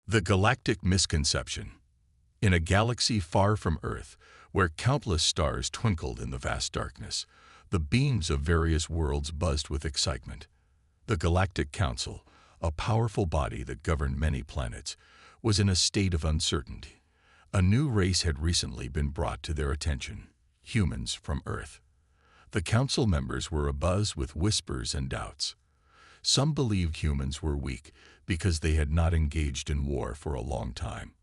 The Galactic Misconception. In a galaxy far from Earth, where countless stars twinkled in the vast darkness, the beams of various worlds buzzed with excitement. The Galactic Council, a powerful body that governed many planets, was in a state of uncertainty. A new race had recently been brought to their attention, humans from Earth. The council members were abuzz with whispers and doubts. Some believed humans were weak because they had not engaged in war for a long time.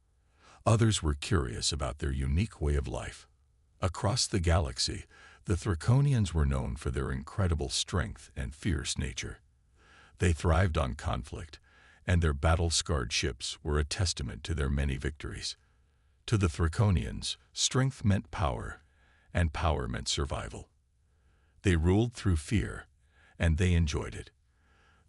Others were curious about their unique way of life. Across the galaxy, the Thraconians were known for their incredible strength and fierce nature. They thrived on conflict, and their battle-scarred ships were a testament to their many victories. To the Thraconians, strength meant power, and power meant survival. They ruled through fear, and they enjoyed it.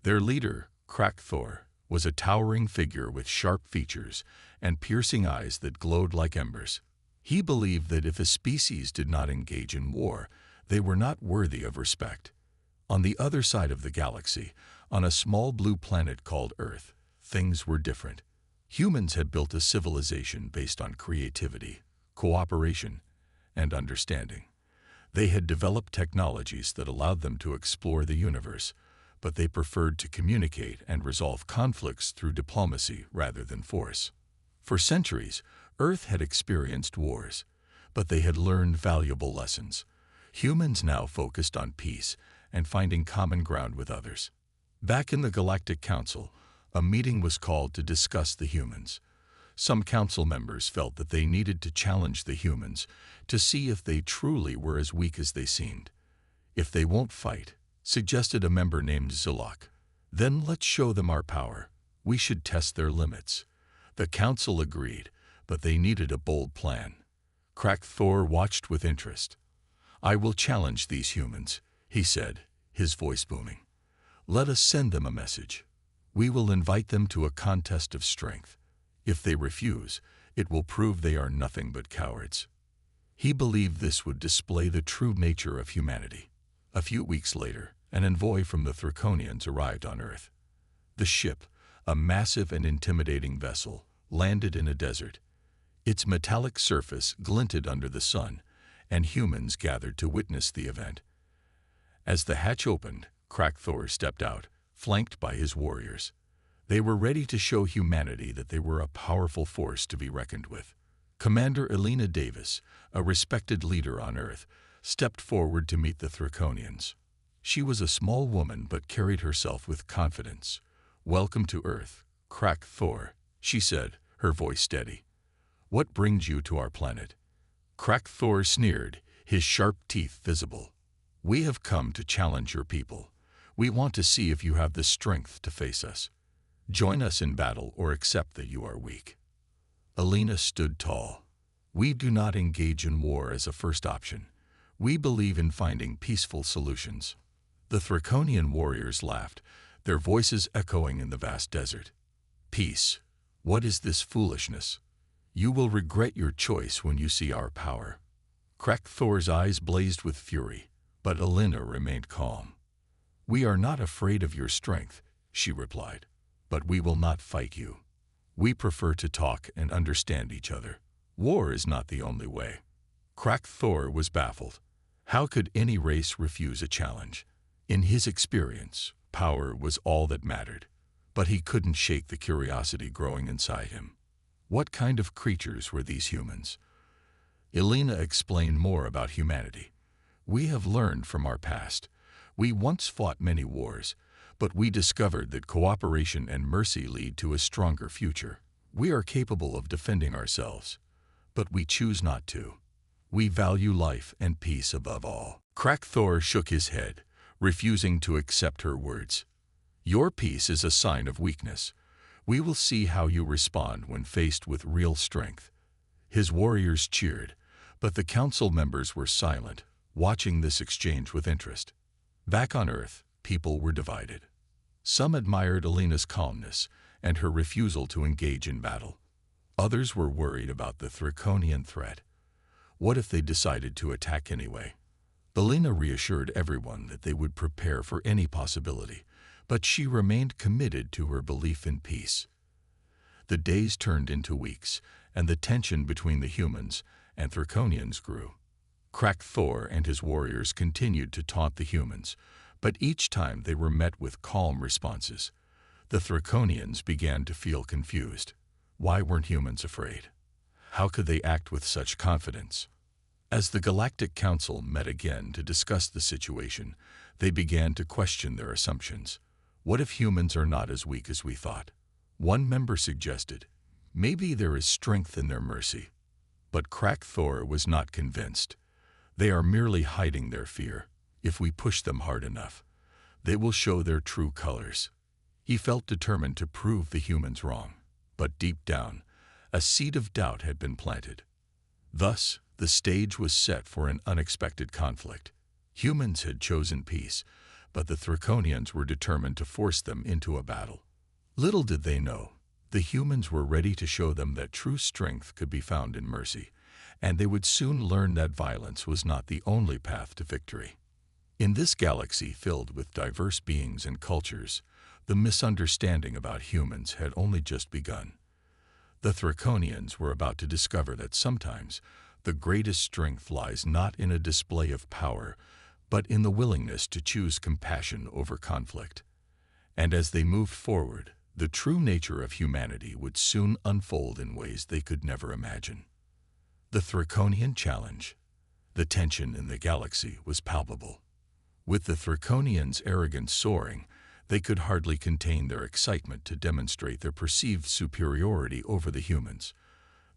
Their leader, Thor, was a towering figure with sharp features and piercing eyes that glowed like embers. He believed that if a species did not engage in war, they were not worthy of respect. On the other side of the galaxy, on a small blue planet called Earth, things were different. Humans had built a civilization based on creativity, cooperation, and understanding. They had developed technologies that allowed them to explore the universe, but they preferred to communicate and resolve conflicts through diplomacy rather than force. For centuries, Earth had experienced wars, but they had learned valuable lessons. Humans now focused on peace and finding common ground with others. Back in the Galactic Council, a meeting was called to discuss the humans. Some council members felt that they needed to challenge the humans to see if they truly were as weak as they seemed. If they won't fight, suggested a member named Zilok, then let's show them our power. We should test their limits. The council agreed, but they needed a bold plan. Thor watched with interest. I will challenge these humans, he said, his voice booming. Let us send them a message. We will invite them to a contest of strength. If they refuse, it will prove they are nothing but cowards. He believed this would display the true nature of humanity. A few weeks later, an envoy from the Thraconians arrived on Earth. The ship, a massive and intimidating vessel, landed in a desert. Its metallic surface glinted under the sun, and humans gathered to witness the event. As the hatch opened, Thor stepped out, flanked by his warriors. They were ready to show humanity that they were a powerful force to be reckoned with. Commander Elena Davis, a respected leader on Earth, stepped forward to meet the Thraconians. She was a small woman but carried herself with confidence. Welcome to Earth, Thor, she said, her voice steady. What brings you to our planet? Thor sneered, his sharp teeth visible. We have come to challenge your people. We want to see if you have the strength to face us. Join us in battle or accept that you are weak. Elena stood tall. We do not engage in war as a first option. We believe in finding peaceful solutions. The Thraconian warriors laughed, their voices echoing in the vast desert. Peace. What is this foolishness? You will regret your choice when you see our power. Thor's eyes blazed with fury, but Elena remained calm. We are not afraid of your strength, she replied, but we will not fight you. We prefer to talk and understand each other. War is not the only way. Thor was baffled. How could any race refuse a challenge? In his experience, power was all that mattered, but he couldn't shake the curiosity growing inside him. What kind of creatures were these humans? Elena explained more about humanity. We have learned from our past. We once fought many wars, but we discovered that cooperation and mercy lead to a stronger future. We are capable of defending ourselves, but we choose not to. We value life and peace above all. Thor shook his head, refusing to accept her words. Your peace is a sign of weakness. We will see how you respond when faced with real strength. His warriors cheered, but the council members were silent, watching this exchange with interest. Back on Earth, people were divided. Some admired Elena's calmness and her refusal to engage in battle. Others were worried about the Thraconian threat. What if they decided to attack anyway? Elena reassured everyone that they would prepare for any possibility, but she remained committed to her belief in peace. The days turned into weeks, and the tension between the humans and Thraconians grew. Crack Thor and his warriors continued to taunt the humans, but each time they were met with calm responses. The Thraconians began to feel confused. Why weren't humans afraid? How could they act with such confidence? As the Galactic Council met again to discuss the situation, they began to question their assumptions. What if humans are not as weak as we thought? One member suggested, maybe there is strength in their mercy. But Crack Thor was not convinced. They are merely hiding their fear. If we push them hard enough, they will show their true colors. He felt determined to prove the humans wrong. But deep down, a seed of doubt had been planted. Thus, the stage was set for an unexpected conflict. Humans had chosen peace, but the Thraconians were determined to force them into a battle. Little did they know, the humans were ready to show them that true strength could be found in mercy, and they would soon learn that violence was not the only path to victory. In this galaxy filled with diverse beings and cultures, the misunderstanding about humans had only just begun. The Thraconians were about to discover that sometimes the greatest strength lies not in a display of power, but in the willingness to choose compassion over conflict. And as they moved forward, the true nature of humanity would soon unfold in ways they could never imagine. The Thraconian Challenge. The tension in the galaxy was palpable. With the Thraconians' arrogance soaring, they could hardly contain their excitement to demonstrate their perceived superiority over the humans.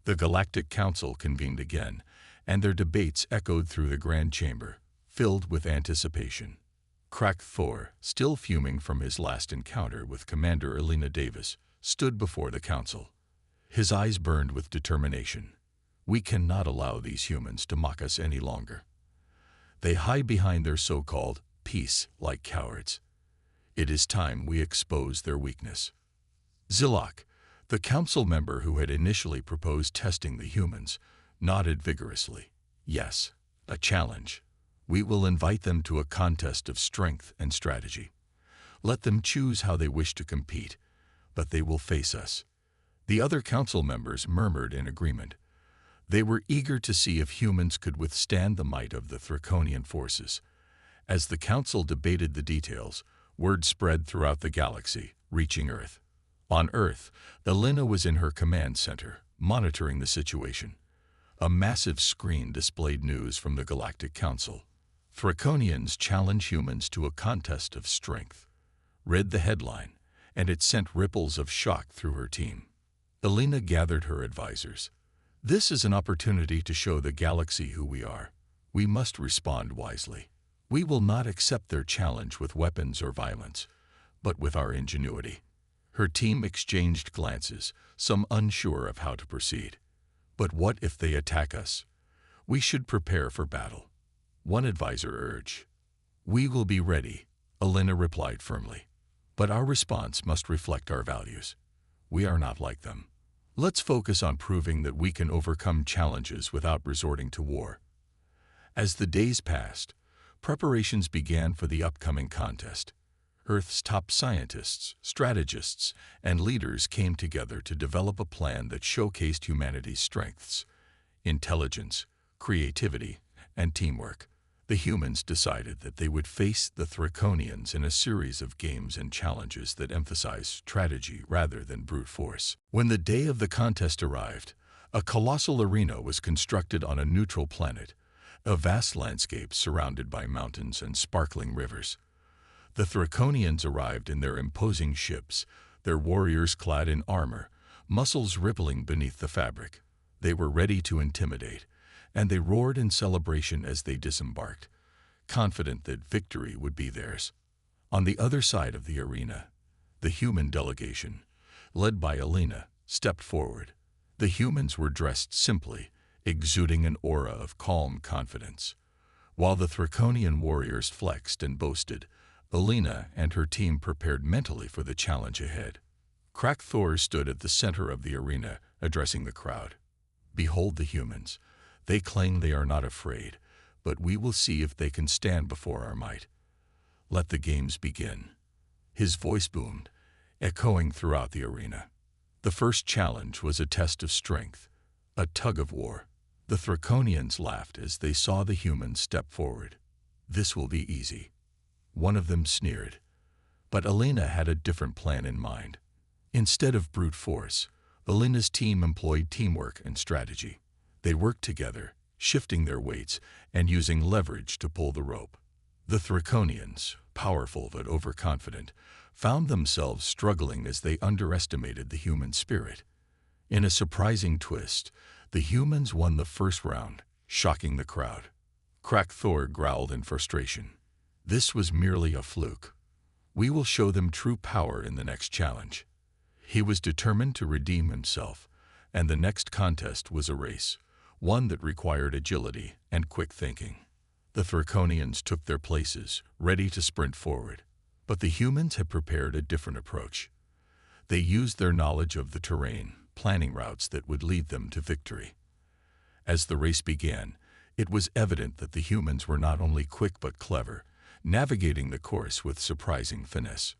The Galactic Council convened again, and their debates echoed through the Grand Chamber, filled with anticipation. Crack Thor, still fuming from his last encounter with Commander Elena Davis, stood before the council. His eyes burned with determination. We cannot allow these humans to mock us any longer. They hide behind their so-called peace like cowards. It is time we expose their weakness. Zilok, the council member who had initially proposed testing the humans, nodded vigorously. Yes, a challenge. We will invite them to a contest of strength and strategy. Let them choose how they wish to compete, but they will face us. The other council members murmured in agreement. They were eager to see if humans could withstand the might of the Thraconian forces. As the council debated the details, word spread throughout the galaxy, reaching Earth. On Earth, Elena was in her command center, monitoring the situation. A massive screen displayed news from the Galactic Council. Thraconians challenge humans to a contest of strength. Read the headline, and it sent ripples of shock through her team. Elena gathered her advisors. This is an opportunity to show the galaxy who we are. We must respond wisely. We will not accept their challenge with weapons or violence, but with our ingenuity. Her team exchanged glances, some unsure of how to proceed. But what if they attack us? We should prepare for battle. One advisor urged. We will be ready, Elena replied firmly. But our response must reflect our values. We are not like them. Let's focus on proving that we can overcome challenges without resorting to war. As the days passed, preparations began for the upcoming contest. Earth's top scientists, strategists, and leaders came together to develop a plan that showcased humanity's strengths: intelligence, creativity, and teamwork. The humans decided that they would face the Thraconians in a series of games and challenges that emphasized strategy rather than brute force. When the day of the contest arrived, a colossal arena was constructed on a neutral planet, a vast landscape surrounded by mountains and sparkling rivers. The Thraconians arrived in their imposing ships, their warriors clad in armor, muscles rippling beneath the fabric. They were ready to intimidate, and they roared in celebration as they disembarked, confident that victory would be theirs. On the other side of the arena, the human delegation, led by Elena, stepped forward. The humans were dressed simply, exuding an aura of calm confidence. While the Thraconian warriors flexed and boasted, Elena and her team prepared mentally for the challenge ahead. Crack Thor stood at the center of the arena, addressing the crowd. Behold the humans. They claim they are not afraid, but we will see if they can stand before our might. Let the games begin. His voice boomed, echoing throughout the arena. The first challenge was a test of strength, a tug-of-war. The Thraconians laughed as they saw the humans step forward. "This will be easy," one of them sneered. But Elena had a different plan in mind. Instead of brute force, Elena's team employed teamwork and strategy. They worked together, shifting their weights and using leverage to pull the rope. The Thraconians, powerful but overconfident, found themselves struggling as they underestimated the human spirit. In a surprising twist, the humans won the first round, shocking the crowd. Crack Thor growled in frustration. This was merely a fluke. We will show them true power in the next challenge. He was determined to redeem himself, and the next contest was a race, one that required agility and quick thinking. The Thraconians took their places, ready to sprint forward. But the humans had prepared a different approach. They used their knowledge of the terrain, planning routes that would lead them to victory. As the race began, it was evident that the humans were not only quick but clever, navigating the course with surprising finesse.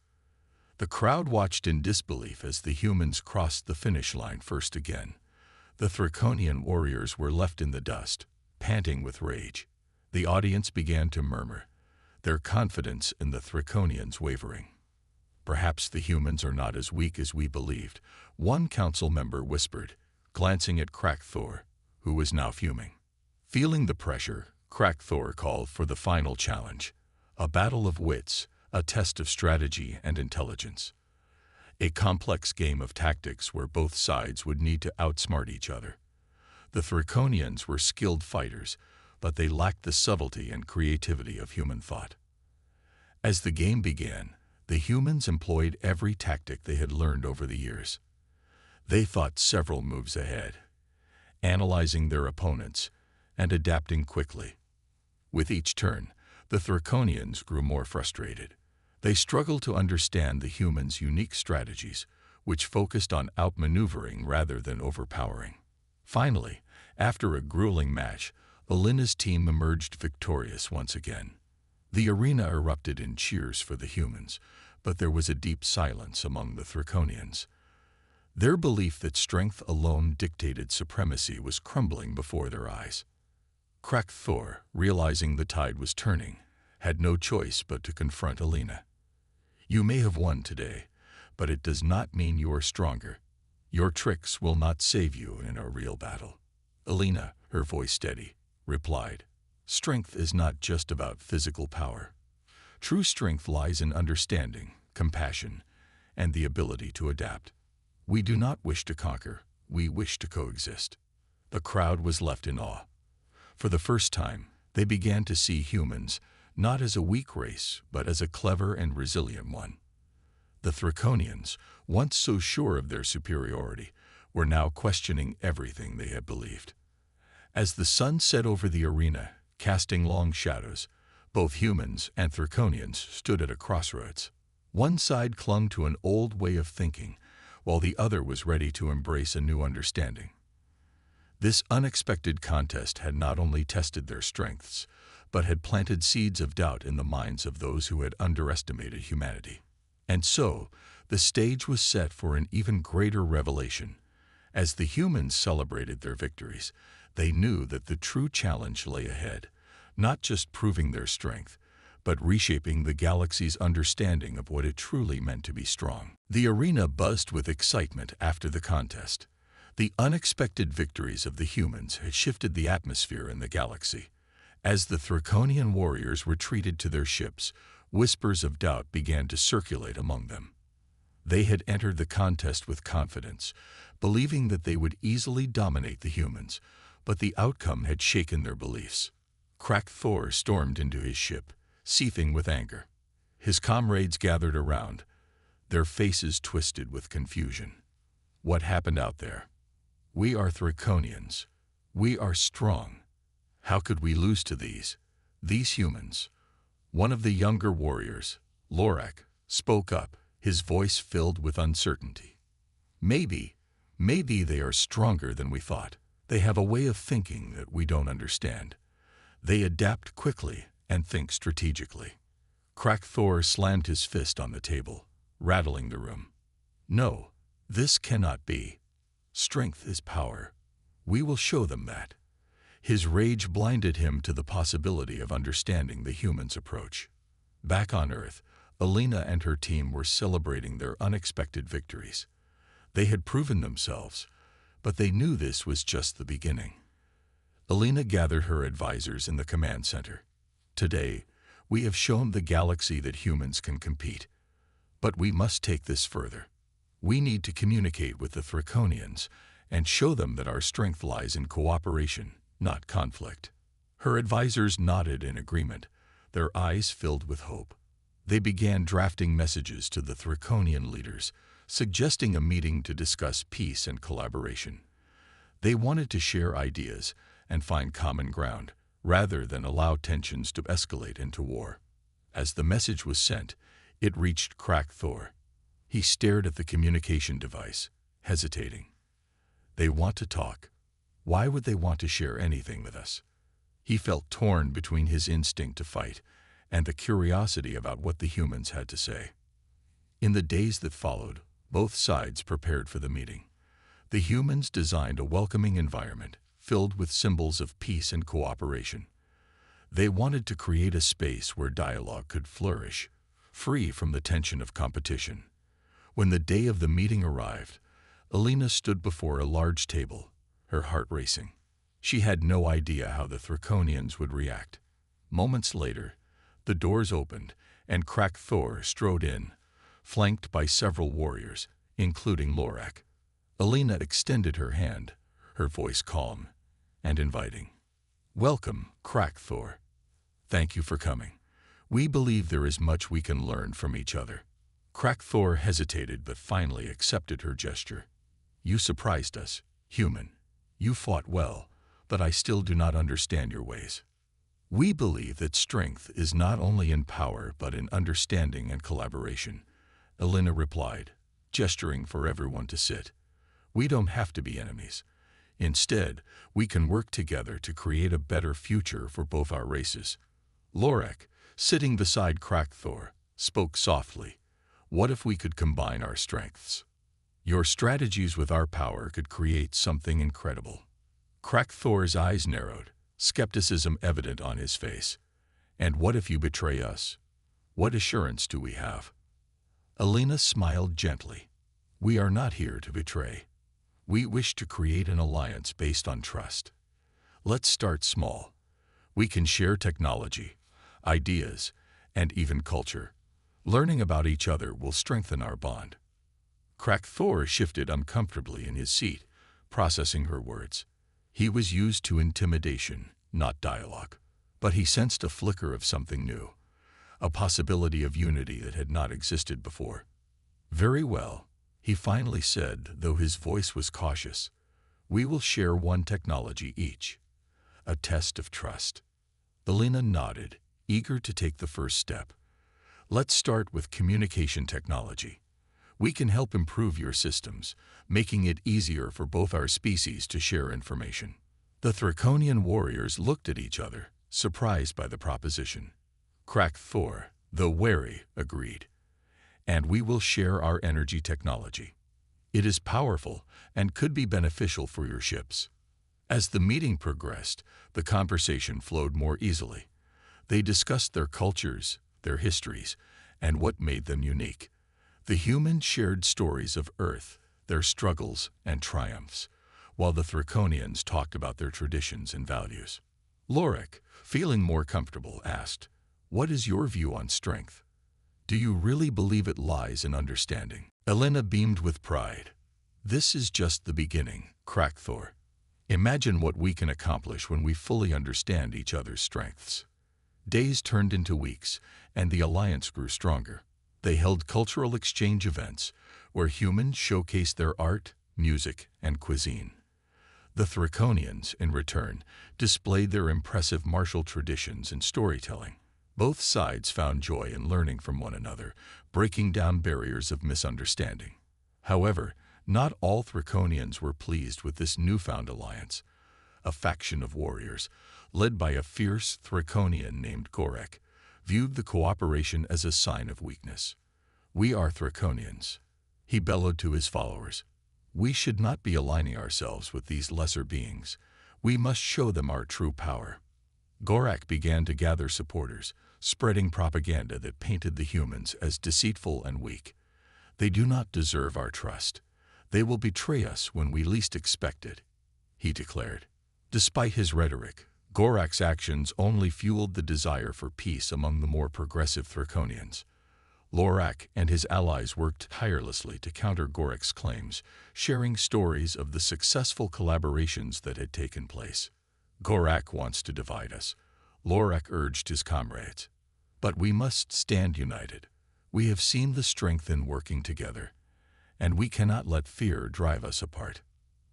The crowd watched in disbelief as the humans crossed the finish line first again. The Thraconian warriors were left in the dust, panting with rage. The audience began to murmur, their confidence in the Thraconians wavering. "Perhaps the humans are not as weak as we believed," one council member whispered, glancing at Crack Thor, who was now fuming. Feeling the pressure, Crack Thor called for the final challenge, a battle of wits, a test of strategy and intelligence. A complex game of tactics where both sides would need to outsmart each other. The Thraconians were skilled fighters, but they lacked the subtlety and creativity of human thought. As the game began, the humans employed every tactic they had learned over the years. They thought several moves ahead, analyzing their opponents and adapting quickly. With each turn, the Thraconians grew more frustrated. They struggled to understand the humans' unique strategies, which focused on outmaneuvering rather than overpowering. Finally, after a grueling match, Elena's team emerged victorious once again. The arena erupted in cheers for the humans, but there was a deep silence among the Thraconians. Their belief that strength alone dictated supremacy was crumbling before their eyes. Crack Thor, realizing the tide was turning, had no choice but to confront Elena. "You may have won today, but it does not mean you are stronger. Your tricks will not save you in a real battle." Elena, her voice steady, replied, "Strength is not just about physical power. True strength lies in understanding, compassion, and the ability to adapt. We do not wish to conquer, we wish to coexist." The crowd was left in awe. For the first time, they began to see humans not as a weak race, but as a clever and resilient one. The Thraconians, once so sure of their superiority, were now questioning everything they had believed. As the sun set over the arena, casting long shadows, both humans and Thraconians stood at a crossroads. One side clung to an old way of thinking, while the other was ready to embrace a new understanding. This unexpected contest had not only tested their strengths, but had planted seeds of doubt in the minds of those who had underestimated humanity. And so, the stage was set for an even greater revelation. As the humans celebrated their victories, they knew that the true challenge lay ahead, not just proving their strength, but reshaping the galaxy's understanding of what it truly meant to be strong. The arena buzzed with excitement after the contest. The unexpected victories of the humans had shifted the atmosphere in the galaxy. As the Thraconian warriors retreated to their ships, whispers of doubt began to circulate among them. They had entered the contest with confidence, believing that they would easily dominate the humans, but the outcome had shaken their beliefs. Crack Thor stormed into his ship, seething with anger. His comrades gathered around, their faces twisted with confusion. "What happened out there? We are Thraconians. We are strong. How could we lose to these humans?" One of the younger warriors, Lorak, spoke up, his voice filled with uncertainty. Maybe they are stronger than we thought. They have a way of thinking that we don't understand. They adapt quickly and think strategically." Crack Thor slammed his fist on the table, rattling the room. "No, This cannot be. Strength is power. We will show them that. His rage blinded him to the possibility of understanding the humans' approach. Back on Earth, Alina and her team were celebrating their unexpected victories. They had proven themselves, but they knew this was just the beginning. Alina gathered her advisors in the command center. Today, we have shown the galaxy that humans can compete. But we must take this further. We need to communicate with the Thraconians and show them that our strength lies in cooperation, not conflict. Her advisors nodded in agreement, their eyes filled with hope. They began drafting messages to the Thraconian leaders, suggesting a meeting to discuss peace and collaboration. They wanted to share ideas and find common ground, rather than allow tensions to escalate into war. As the message was sent, it reached Crack Thor. He stared at the communication device, hesitating. They want to talk. Why would they want to share anything with us? He felt torn between his instinct to fight and the curiosity about what the humans had to say. In the days that followed, both sides prepared for the meeting. The humans designed a welcoming environment filled with symbols of peace and cooperation. They wanted to create a space where dialogue could flourish, free from the tension of competition. When the day of the meeting arrived, Alina stood before a large table, her heart racing. She had no idea how the Thraconians would react. Moments later, the doors opened and Crack Thor strode in, flanked by several warriors, including Lorak. Alina extended her hand, her voice calm and inviting. "Welcome, Crack Thor. Thank you for coming. We believe there is much we can learn from each other." Crack Thor hesitated but finally accepted her gesture. "You surprised us, human. You fought well, but I still do not understand your ways." "We believe that strength is not only in power but in understanding and collaboration," Alina replied, gesturing for everyone to sit. "We don't have to be enemies. Instead, we can work together to create a better future for both our races." Lorak, sitting beside Crack Thor, spoke softly. "What if we could combine our strengths? Your strategies with our power could create something incredible." Crack Thor's eyes narrowed, skepticism evident on his face. "And what if you betray us? What assurance do we have?" Alina smiled gently. "We are not here to betray. We wish to create an alliance based on trust. Let's start small. We can share technology, ideas, and even culture. Learning about each other will strengthen our bond." Crack Thor shifted uncomfortably in his seat, processing her words. He was used to intimidation, not dialogue. But he sensed a flicker of something new, a possibility of unity that had not existed before. "Very well," he finally said, though his voice was cautious. "We will share one technology each. A test of trust." Alina nodded, eager to take the first step. "Let's start with communication technology. We can help improve your systems, making it easier for both our species to share information." The Thraconian warriors looked at each other, surprised by the proposition. Crack Thor, though wary, agreed. "And we will share our energy technology. It is powerful and could be beneficial for your ships." As the meeting progressed, the conversation flowed more easily. They discussed their cultures, their histories, and what made them unique. The humans shared stories of Earth, their struggles and triumphs, while the Thraconians talked about their traditions and values. Lorak, feeling more comfortable, asked, "What is your view on strength? Do you really believe it lies in understanding?" Alina beamed with pride. "This is just the beginning, Crack Thor. Imagine what we can accomplish when we fully understand each other's strengths." Days turned into weeks, and the alliance grew stronger. They held cultural exchange events, where humans showcased their art, music, and cuisine. The Thraconians, in return, displayed their impressive martial traditions and storytelling. Both sides found joy in learning from one another, breaking down barriers of misunderstanding. However, not all Thraconians were pleased with this newfound alliance. A faction of warriors, led by a fierce Thraconian named Gorek, viewed the cooperation as a sign of weakness. "We are Thraconians. He bellowed to his followers. We should not be aligning ourselves with these lesser beings. We must show them our true power. Gorak began to gather supporters, spreading propaganda that painted the humans as deceitful and weak. They do not deserve our trust. They will betray us when we least expect it, he declared. Despite his rhetoric, Gorak's actions only fueled the desire for peace among the more progressive Thraconians. Lorak and his allies worked tirelessly to counter Gorak's claims, sharing stories of the successful collaborations that had taken place. Gorak wants to divide us, Lorak urged his comrades. But we must stand united. We have seen the strength in working together, and we cannot let fear drive us apart.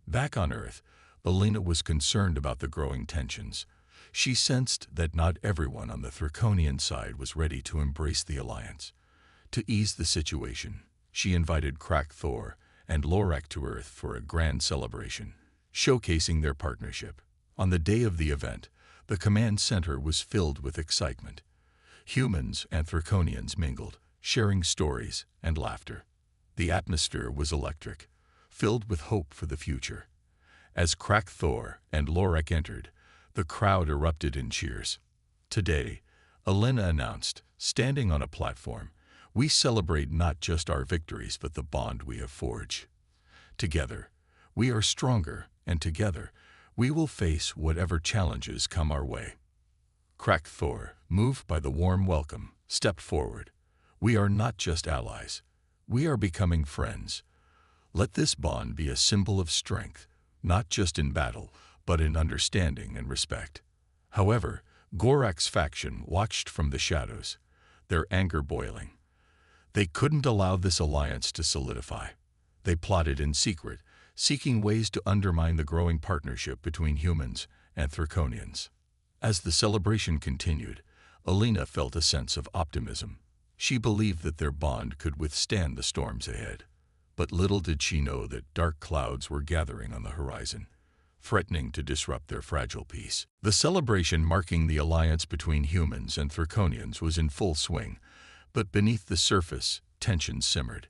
Back on Earth, Alina was concerned about the growing tensions. She sensed that not everyone on the Thraconian side was ready to embrace the alliance. To ease the situation, she invited Krak Thor and Lorak to Earth for a grand celebration, showcasing their partnership. On the day of the event, the command center was filled with excitement. Humans and Thraconians mingled, sharing stories and laughter. The atmosphere was electric, filled with hope for the future. As Krak Thor and Lorak entered, the crowd erupted in cheers. Today, Alina announced, standing on a platform, we celebrate not just our victories but the bond we have forged. Together, we are stronger, and together, we will face whatever challenges come our way. Krak Thor, moved by the warm welcome, stepped forward. We are not just allies. We are becoming friends. Let this bond be a symbol of strength, not just in battle, but in understanding and respect. However, Gorak's faction watched from the shadows, their anger boiling. They couldn't allow this alliance to solidify. They plotted in secret, seeking ways to undermine the growing partnership between humans and Thraconians. As the celebration continued, Alina felt a sense of optimism. She believed that their bond could withstand the storms ahead. But little did she know that dark clouds were gathering on the horizon, threatening to disrupt their fragile peace. The celebration marking the alliance between humans and Thraconians was in full swing, but beneath the surface, tension simmered.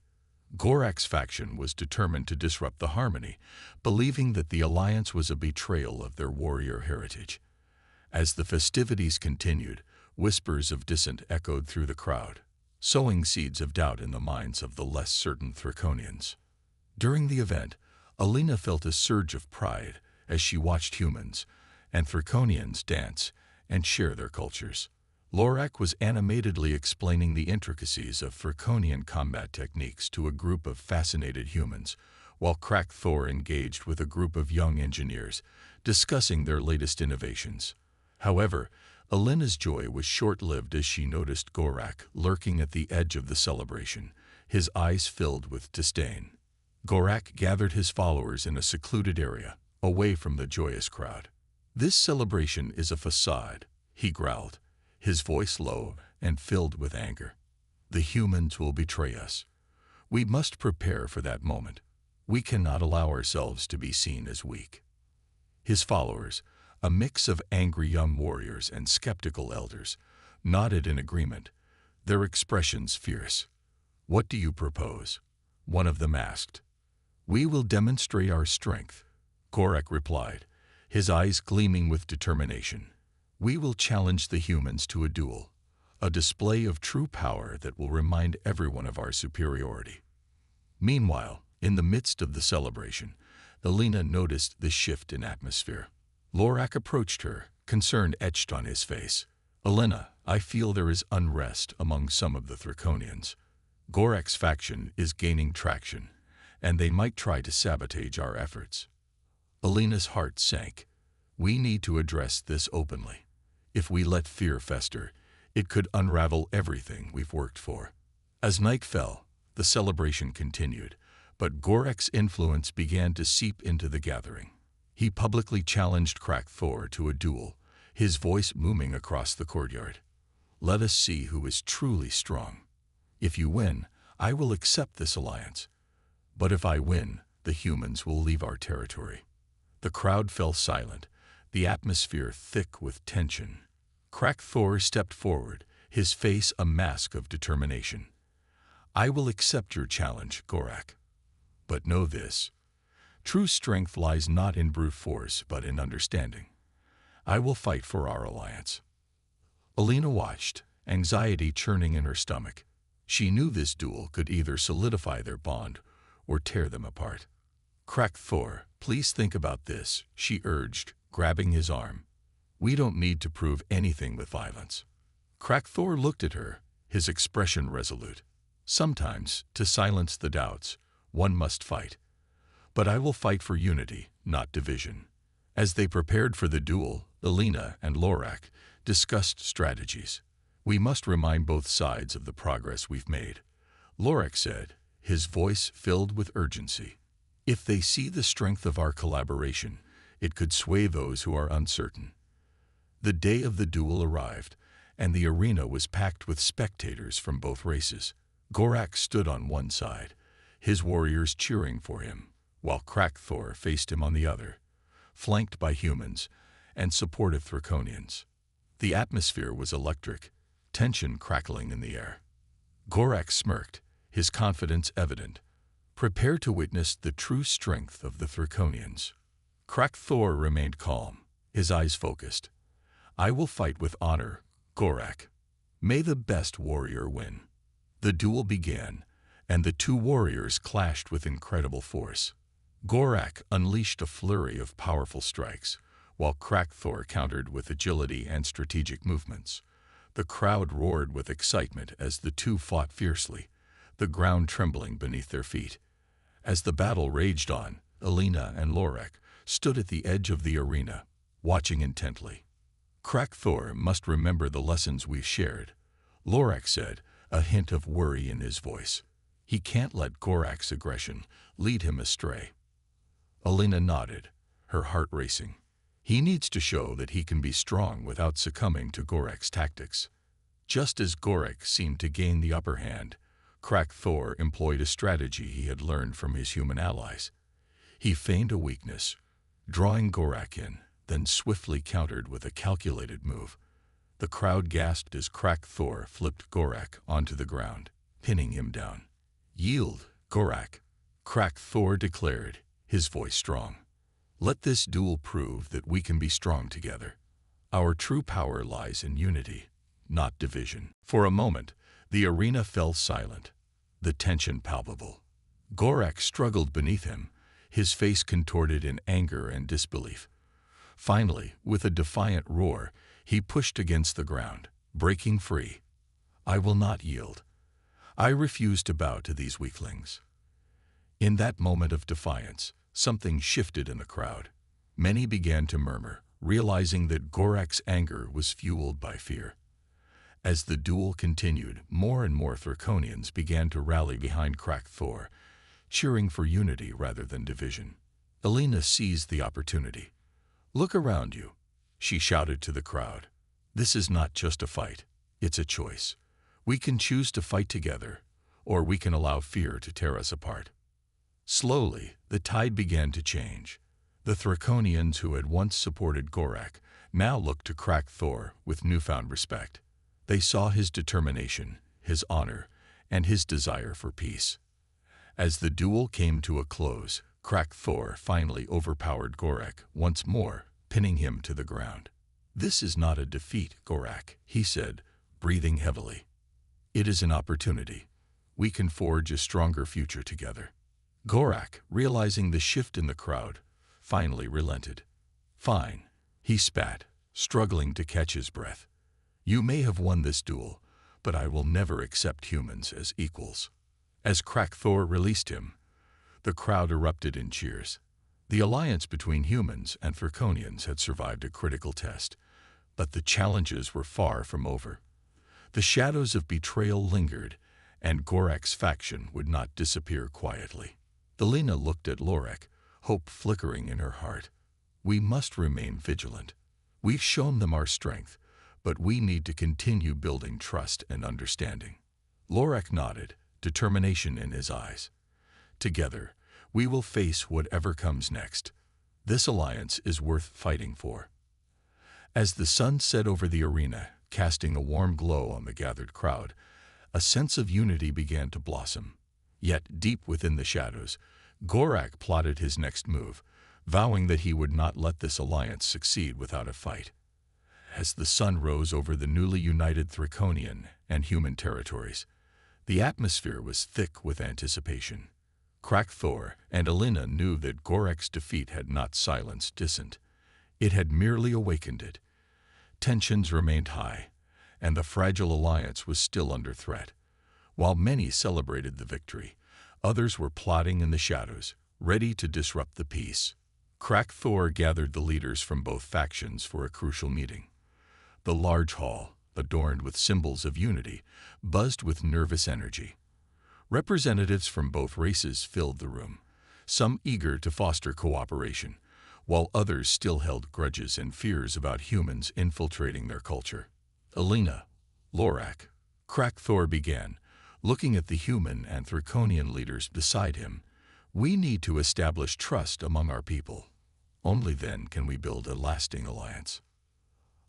Gorak's faction was determined to disrupt the harmony, believing that the alliance was a betrayal of their warrior heritage. As the festivities continued, whispers of dissent echoed through the crowd, sowing seeds of doubt in the minds of the less certain Thraconians. During the event, Alina felt a surge of pride as she watched humans and Thraconians dance and share their cultures. Lorak was animatedly explaining the intricacies of Thraconian combat techniques to a group of fascinated humans, while Krak Thor engaged with a group of young engineers, discussing their latest innovations. However, Alina's joy was short-lived as she noticed Gorak lurking at the edge of the celebration, his eyes filled with disdain. Gorak gathered his followers in a secluded area, away from the joyous crowd. This celebration is a facade, he growled, his voice low and filled with anger. The humans will betray us. We must prepare for that moment. We cannot allow ourselves to be seen as weak. His followers, a mix of angry young warriors and skeptical elders, nodded in agreement, their expressions fierce. What do you propose? One of them asked. We will demonstrate our strength, Gorak replied, his eyes gleaming with determination. We will challenge the humans to a duel, a display of true power that will remind everyone of our superiority. Meanwhile, in the midst of the celebration, Alina noticed the shift in atmosphere. Lorak approached her, concern etched on his face. Alina, I feel there is unrest among some of the Thraconians. Gorak's faction is gaining traction, and they might try to sabotage our efforts. Alina's heart sank. We need to address this openly. If we let fear fester, it could unravel everything we've worked for. As night fell, the celebration continued, but Gorak's influence began to seep into the gathering. He publicly challenged Krak Thor to a duel, his voice booming across the courtyard. Let us see who is truly strong. If you win, I will accept this alliance. But if I win, the humans will leave our territory. The crowd fell silent, the atmosphere thick with tension. Krak Thor stepped forward, his face a mask of determination. I will accept your challenge, Gorak. But know this. True strength lies not in brute force, but in understanding. I will fight for our alliance. Alina watched, anxiety churning in her stomach. She knew this duel could either solidify their bond or tear them apart. Crack Thor, please think about this, she urged, grabbing his arm. We don't need to prove anything with violence. Crack Thor looked at her, his expression resolute. Sometimes, to silence the doubts, one must fight. But I will fight for unity, not division. As they prepared for the duel, Alina and Lorak discussed strategies. We must remind both sides of the progress we've made, Lorak said, his voice filled with urgency. If they see the strength of our collaboration, it could sway those who are uncertain. The day of the duel arrived, and the arena was packed with spectators from both races. Gorak stood on one side, his warriors cheering for him, while Crack Thor faced him on the other, flanked by humans and supportive Thraconians. The atmosphere was electric, tension crackling in the air. Gorak smirked, his confidence evident. Prepare to witness the true strength of the Thraconians. Crack Thor remained calm, his eyes focused. I will fight with honor, Gorak. May the best warrior win. The duel began, and the two warriors clashed with incredible force. Gorak unleashed a flurry of powerful strikes, while Crack Thor countered with agility and strategic movements. The crowd roared with excitement as the two fought fiercely, the ground trembling beneath their feet. As the battle raged on, Alina and Lorak stood at the edge of the arena, watching intently. Crack Thor must remember the lessons we've shared, Lorak said, a hint of worry in his voice. He can't let Gorak's aggression lead him astray. Alina nodded, her heart racing. He needs to show that he can be strong without succumbing to Gorak's tactics. Just as Gorak seemed to gain the upper hand, Crack Thor employed a strategy he had learned from his human allies. He feigned a weakness, drawing Gorak in, then swiftly countered with a calculated move. The crowd gasped as Crack Thor flipped Gorak onto the ground, pinning him down. Yield, Gorak, Crack Thor declared, his voice strong. Let this duel prove that we can be strong together. Our true power lies in unity, not division. For a moment, the arena fell silent, the tension palpable. Gorak struggled beneath him, his face contorted in anger and disbelief. Finally, with a defiant roar, he pushed against the ground, breaking free. I will not yield. I refuse to bow to these weaklings. In that moment of defiance, something shifted in the crowd. Many began to murmur, realizing that Gorak's anger was fueled by fear. As the duel continued, more and more Thraconians began to rally behind Crack Thor, cheering for unity rather than division. Alina seized the opportunity. Look around you, she shouted to the crowd. This is not just a fight, it's a choice. We can choose to fight together, or we can allow fear to tear us apart. Slowly, the tide began to change. The Thraconians who had once supported Gorak now looked to Crack Thor with newfound respect. They saw his determination, his honor, and his desire for peace. As the duel came to a close, Crack Thor finally overpowered Gorak once more, pinning him to the ground. This is not a defeat, Gorak, he said, breathing heavily. It is an opportunity. We can forge a stronger future together. Gorak, realizing the shift in the crowd, finally relented. Fine, he spat, struggling to catch his breath. You may have won this duel, but I will never accept humans as equals. As Crack Thor released him, the crowd erupted in cheers. The alliance between humans and Thraconians had survived a critical test, but the challenges were far from over. The shadows of betrayal lingered, and Gorak's faction would not disappear quietly. Alina looked at Lorak, hope flickering in her heart. We must remain vigilant. We've shown them our strength, but we need to continue building trust and understanding. Lorak nodded, determination in his eyes. Together, we will face whatever comes next. This alliance is worth fighting for. As the sun set over the arena, casting a warm glow on the gathered crowd, A sense of unity began to blossom. Yet, deep within the shadows, Gorak plotted his next move, vowing that he would not let this alliance succeed without a fight. As the sun rose over the newly united Thraconian and human territories, the atmosphere was thick with anticipation. Thor and Alina knew that Gorak's defeat had not silenced dissent. It had merely awakened it. Tensions remained high, and the fragile alliance was still under threat. While many celebrated the victory, others were plotting in the shadows, ready to disrupt the peace. Thor gathered the leaders from both factions for a crucial meeting. The large hall, adorned with symbols of unity, buzzed with nervous energy. Representatives from both races filled the room, some eager to foster cooperation, while others still held grudges and fears about humans infiltrating their culture. Alina, Lorak, Thor began, looking at the human and Thraconian leaders beside him. We need to establish trust among our people. Only then can we build a lasting alliance.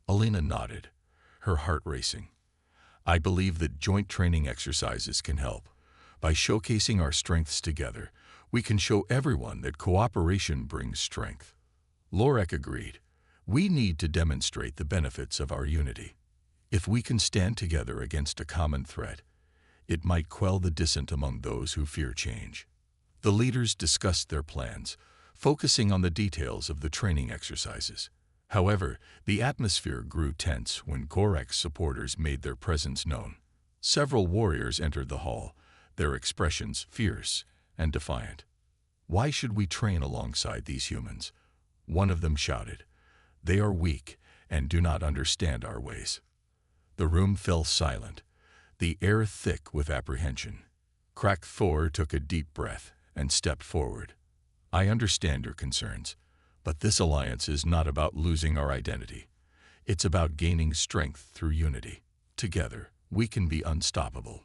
Alina nodded, her heart racing. I believe that joint training exercises can help. By showcasing our strengths together, we can show everyone that cooperation brings strength. Lorak agreed. We need to demonstrate the benefits of our unity. If we can stand together against a common threat, it might quell the dissent among those who fear change. The leaders discussed their plans, focusing on the details of the training exercises. However, the atmosphere grew tense when Gorak's supporters made their presence known. Several warriors entered the hall, their expressions fierce and defiant. Why should we train alongside these humans? One of them shouted. They are weak and do not understand our ways. The room fell silent, the air thick with apprehension. Thor took a deep breath and stepped forward. I understand your concerns, but this alliance is not about losing our identity. It's about gaining strength through unity. Together, we can be unstoppable.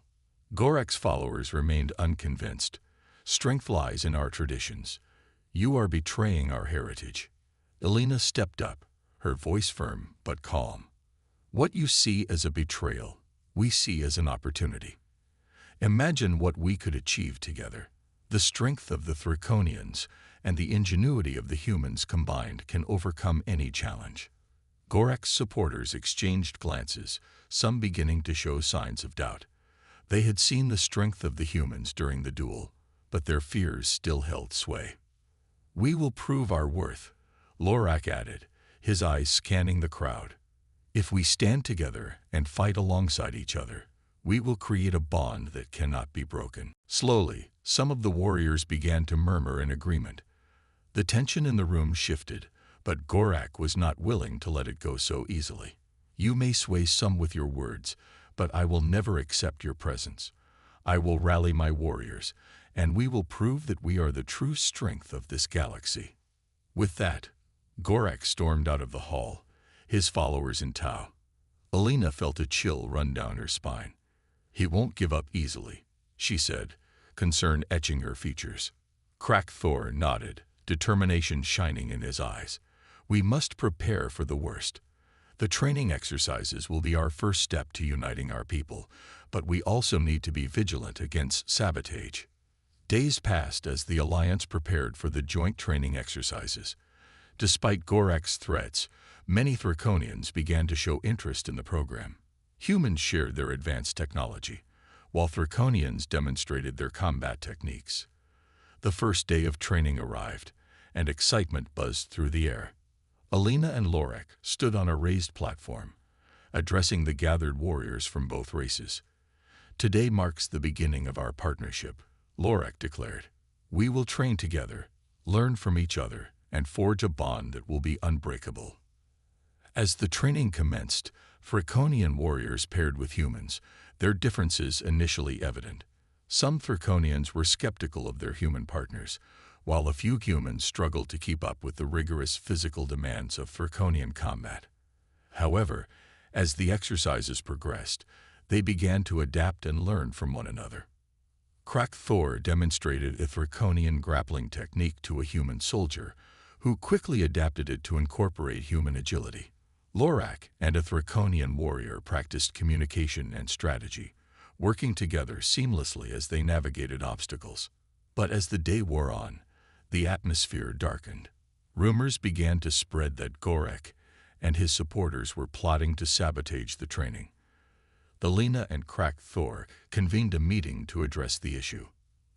Gorak's followers remained unconvinced. Strength lies in our traditions. You are betraying our heritage. Alina stepped up, her voice firm but calm. What you see as a betrayal, we see as an opportunity. Imagine what we could achieve together. The strength of the Thraconians and the ingenuity of the humans combined can overcome any challenge. Gorak's supporters exchanged glances, some beginning to show signs of doubt. They had seen the strength of the humans during the duel, but their fears still held sway. We will prove our worth, Lorak added, his eyes scanning the crowd. If we stand together and fight alongside each other, we will create a bond that cannot be broken. Slowly, some of the warriors began to murmur in agreement. The tension in the room shifted, but Gorak was not willing to let it go so easily. You may sway some with your words, but I will never accept your presence. I will rally my warriors, and we will prove that we are the true strength of this galaxy. With that, Gorak stormed out of the hall, his followers in tow. Alina felt a chill run down her spine. He won't give up easily, she said, concern etching her features. Thor nodded, determination shining in his eyes. We must prepare for the worst. The training exercises will be our first step to uniting our people, but we also need to be vigilant against sabotage. Days passed as the Alliance prepared for the joint training exercises. Despite Gorak's threats, many Thraconians began to show interest in the program. Humans shared their advanced technology, while Thraconians demonstrated their combat techniques. The first day of training arrived, and excitement buzzed through the air. Alina and Lorak stood on a raised platform, addressing the gathered warriors from both races. Today marks the beginning of our partnership, Lorak declared. We will train together, learn from each other, and forge a bond that will be unbreakable. As the training commenced, Thraconian warriors paired with humans, their differences initially evident. Some Thraconians were skeptical of their human partners, while a few humans struggled to keep up with the rigorous physical demands of Thraconian combat. However, as the exercises progressed, they began to adapt and learn from one another. Thor demonstrated a Thraconian grappling technique to a human soldier, who quickly adapted it to incorporate human agility. Lorak and a Thraconian warrior practiced communication and strategy, working together seamlessly as they navigated obstacles. But as the day wore on, the atmosphere darkened. Rumors began to spread that Gorek and his supporters were plotting to sabotage the training. Alina and Crack Thor convened a meeting to address the issue.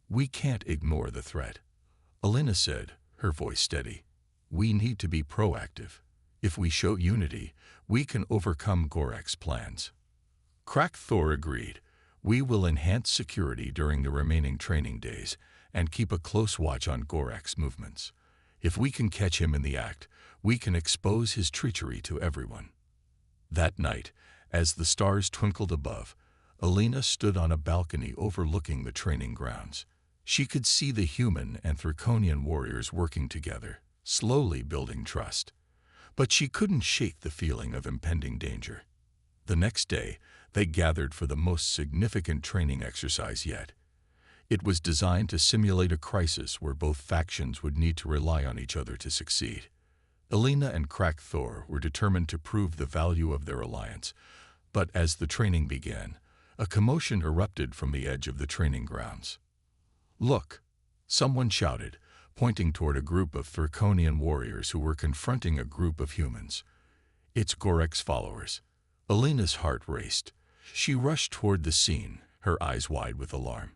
"We can't ignore the threat," Alina said, her voice steady. "We need to be proactive. If we show unity, we can overcome Gorek's plans." Crack Thor agreed. "We will enhance security during the remaining training days and keep a close watch on Gorek's movements. If we can catch him in the act, we can expose his treachery to everyone." That night, as the stars twinkled above, Alina stood on a balcony overlooking the training grounds. She could see the human and Draconian warriors working together, slowly building trust. But she couldn't shake the feeling of impending danger. The next day, they gathered for the most significant training exercise yet. It was designed to simulate a crisis where both factions would need to rely on each other to succeed. Alina and Crack Thor were determined to prove the value of their alliance, but as the training began, a commotion erupted from the edge of the training grounds. "Look!" someone shouted, pointing toward a group of Draconian warriors who were confronting a group of humans. "It's Gorek's followers." Alina's heart raced. She rushed toward the scene, her eyes wide with alarm.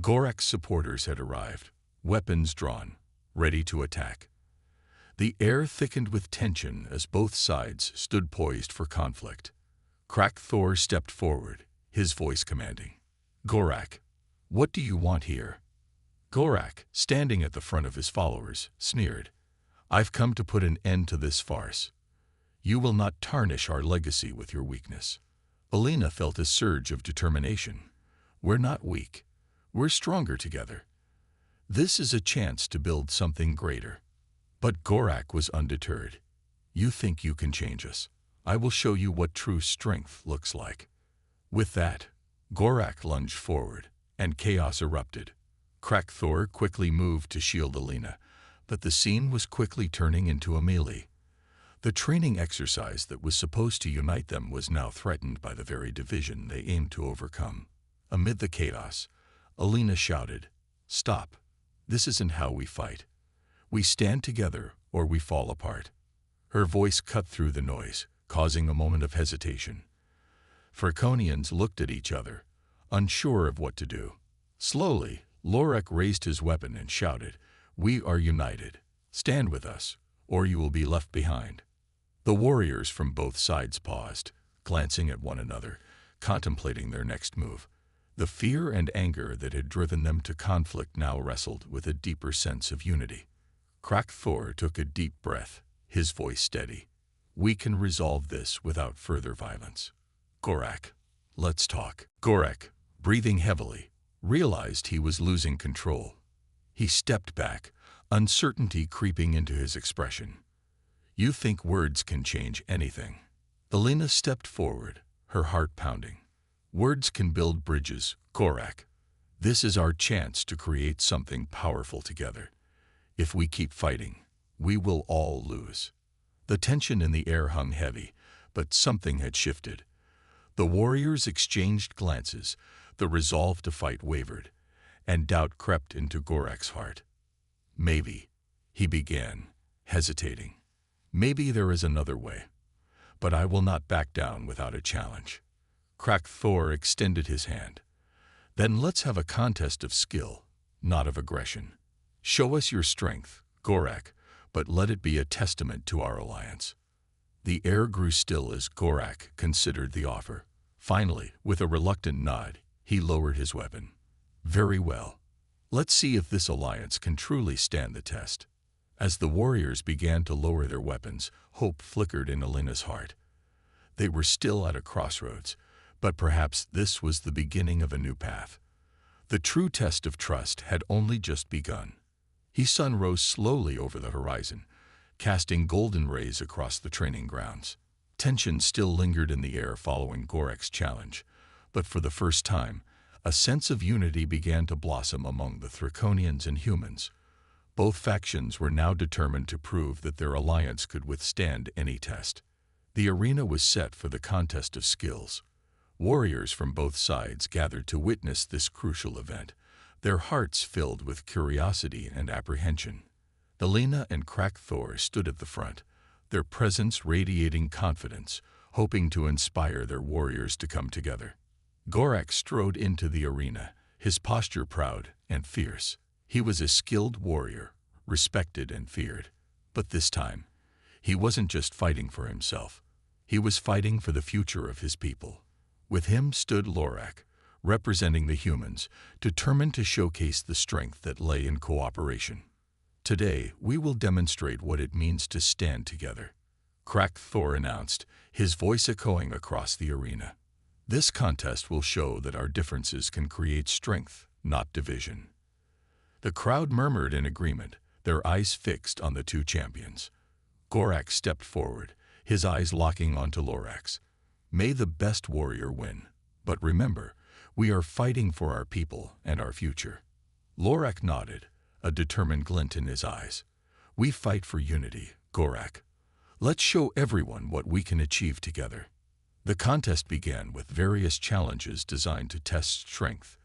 Gorek's supporters had arrived, weapons drawn, ready to attack. The air thickened with tension as both sides stood poised for conflict. Crack Thor stepped forward, his voice commanding. "Gorak, what do you want here?" Gorak, standing at the front of his followers, sneered. "I've come to put an end to this farce. You will not tarnish our legacy with your weakness." Alina felt a surge of determination. "We're not weak. We're stronger together. This is a chance to build something greater." But Gorak was undeterred. "You think you can change us? I will show you what true strength looks like." With that, Gorak lunged forward, and chaos erupted. Crack Thor quickly moved to shield Alina, but the scene was quickly turning into a melee. The training exercise that was supposed to unite them was now threatened by the very division they aimed to overcome. Amid the chaos, Alina shouted, "Stop! This isn't how we fight. We stand together or we fall apart." Her voice cut through the noise, causing a moment of hesitation. Draconians looked at each other, unsure of what to do. Slowly, Lorek raised his weapon and shouted, "We are united. Stand with us, or you will be left behind." The warriors from both sides paused, glancing at one another, contemplating their next move. The fear and anger that had driven them to conflict now wrestled with a deeper sense of unity. Crack Thor took a deep breath, his voice steady. "We can resolve this without further violence. Gorak, let's talk." Gorak, breathing heavily, realized he was losing control. He stepped back, uncertainty creeping into his expression. "You think words can change anything?" Alina stepped forward, her heart pounding. "Words can build bridges, Gorak. This is our chance to create something powerful together. If we keep fighting, we will all lose." The tension in the air hung heavy, but something had shifted. The warriors exchanged glances, the resolve to fight wavered, and doubt crept into Gorek's heart. "Maybe," he began, hesitating. "Maybe there is another way, but I will not back down without a challenge." Crack Thor extended his hand. "Then let's have a contest of skill, not of aggression. Show us your strength, Gorak, but let it be a testament to our alliance." The air grew still as Gorak considered the offer. Finally, with a reluctant nod, he lowered his weapon. "Very well. Let's see if this alliance can truly stand the test." As the warriors began to lower their weapons, hope flickered in Alina's heart. They were still at a crossroads, but perhaps this was the beginning of a new path. The true test of trust had only just begun. The sun rose slowly over the horizon, casting golden rays across the training grounds. Tension still lingered in the air following Gorek's challenge, but for the first time, a sense of unity began to blossom among the Draconians and humans. Both factions were now determined to prove that their alliance could withstand any test. The arena was set for the contest of skills. Warriors from both sides gathered to witness this crucial event, their hearts filled with curiosity and apprehension. Elena and Thor stood at the front, their presence radiating confidence, hoping to inspire their warriors to come together. Gorak strode into the arena, his posture proud and fierce. He was a skilled warrior, respected and feared. But this time, he wasn't just fighting for himself. He was fighting for the future of his people. With him stood Lorak, representing the humans, determined to showcase the strength that lay in cooperation. Today, we will demonstrate what it means to stand together, Thor announced, his voice echoing across the arena. This contest will show that our differences can create strength, not division. The crowd murmured in agreement, their eyes fixed on the two champions. Gorak stepped forward, his eyes locking onto Lorak's. May the best warrior win. But remember, we are fighting for our people and our future. Lorak nodded, a determined glint in his eyes. We fight for unity, Gorak. Let's show everyone what we can achieve together. The contest began with various challenges designed to test strength,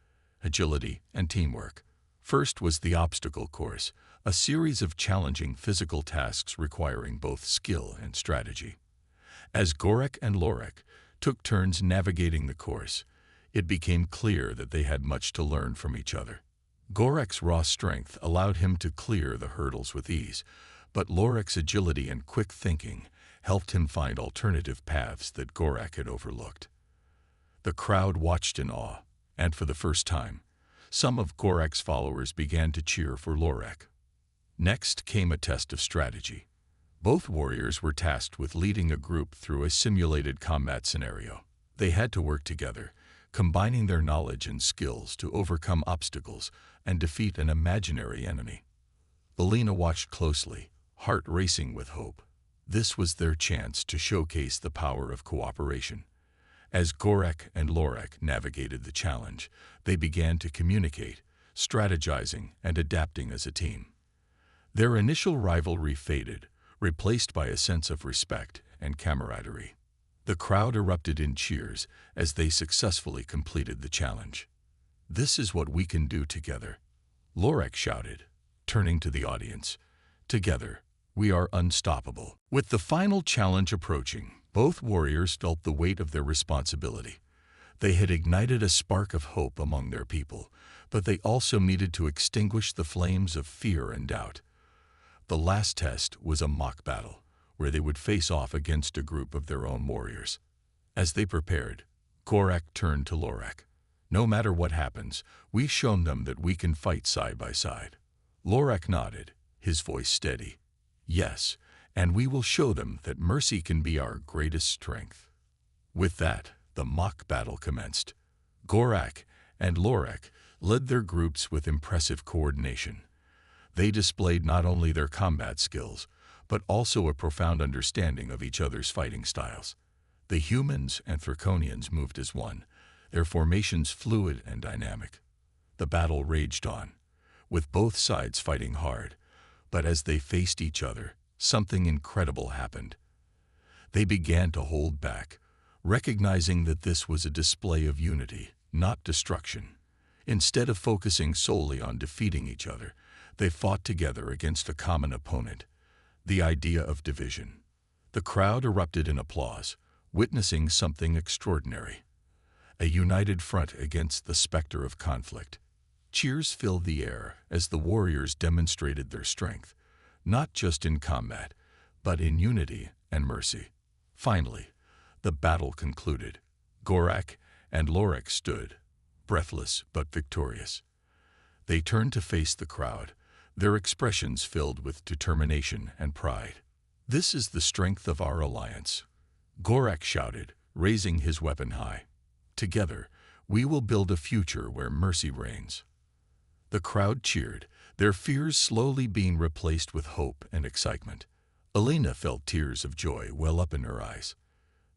agility, and teamwork. First was the obstacle course, a series of challenging physical tasks requiring both skill and strategy. As Gorak and Lorak took turns navigating the course, it became clear that they had much to learn from each other. Gorak's raw strength allowed him to clear the hurdles with ease, but Lorak's agility and quick thinking helped him find alternative paths that Gorak had overlooked. The crowd watched in awe, and for the first time, some of Gorak's followers began to cheer for Lorak. Next came a test of strategy. Both warriors were tasked with leading a group through a simulated combat scenario. They had to work together, combining their knowledge and skills to overcome obstacles and defeat an imaginary enemy. Elena watched closely, heart racing with hope. This was their chance to showcase the power of cooperation. As Gorak and Lorak navigated the challenge, they began to communicate, strategizing, and adapting as a team. Their initial rivalry faded, replaced by a sense of respect and camaraderie. The crowd erupted in cheers as they successfully completed the challenge. "This is what we can do together," Lorak shouted, turning to the audience. "Together, we are unstoppable." With the final challenge approaching, both warriors felt the weight of their responsibility. They had ignited a spark of hope among their people, but they also needed to extinguish the flames of fear and doubt. The last test was a mock battle, where they would face off against a group of their own warriors. As they prepared, Gorak turned to Lorak. "No matter what happens, we've shown them that we can fight side by side." Lorak nodded, his voice steady. "Yes, and we will show them that mercy can be our greatest strength." With that, the mock battle commenced. Gorak and Lorak led their groups with impressive coordination. They displayed not only their combat skills, but also a profound understanding of each other's fighting styles. The humans and Draconians moved as one, their formations fluid and dynamic. The battle raged on, with both sides fighting hard, but as they faced each other, something incredible happened. They began to hold back, recognizing that this was a display of unity, not destruction. Instead of focusing solely on defeating each other, they fought together against a common opponent, the idea of division. The crowd erupted in applause, witnessing something extraordinary. A united front against the specter of conflict. Cheers filled the air as the warriors demonstrated their strength, not just in combat, but in unity and mercy. Finally, the battle concluded. Gorak and Lorak stood, breathless but victorious. They turned to face the crowd, their expressions filled with determination and pride. "This is the strength of our alliance," Gorak shouted, raising his weapon high. "Together, we will build a future where mercy reigns." The crowd cheered, their fears slowly being replaced with hope and excitement. Elena felt tears of joy well up in her eyes.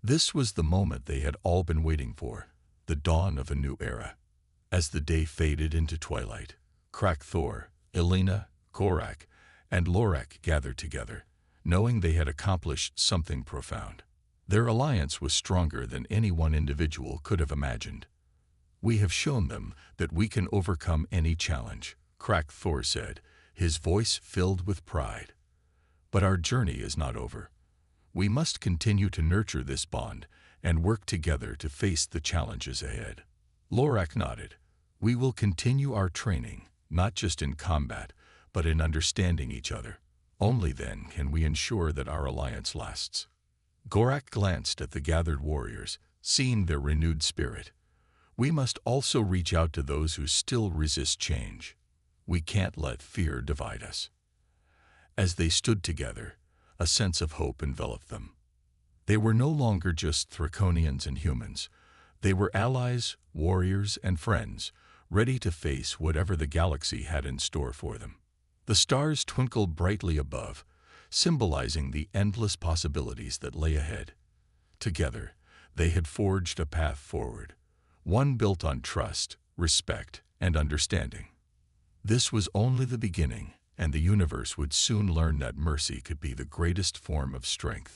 This was the moment they had all been waiting for, the dawn of a new era. As the day faded into twilight, Thor, Elena, Gorak, and Lorak gathered together, knowing they had accomplished something profound. Their alliance was stronger than any one individual could have imagined. "We have shown them that we can overcome any challenge," cracked Thor said, his voice filled with pride. "But our journey is not over. We must continue to nurture this bond and work together to face the challenges ahead." Lorak nodded. "We will continue our training, not just in combat, but in understanding each other. Only then can we ensure that our alliance lasts." Gorak glanced at the gathered warriors, seeing their renewed spirit. "We must also reach out to those who still resist change. We can't let fear divide us." As they stood together, a sense of hope enveloped them. They were no longer just Draconians and humans. They were allies, warriors, and friends, ready to face whatever the galaxy had in store for them. The stars twinkled brightly above, symbolizing the endless possibilities that lay ahead. Together, they had forged a path forward, one built on trust, respect, and understanding. This was only the beginning, and the universe would soon learn that mercy could be the greatest form of strength.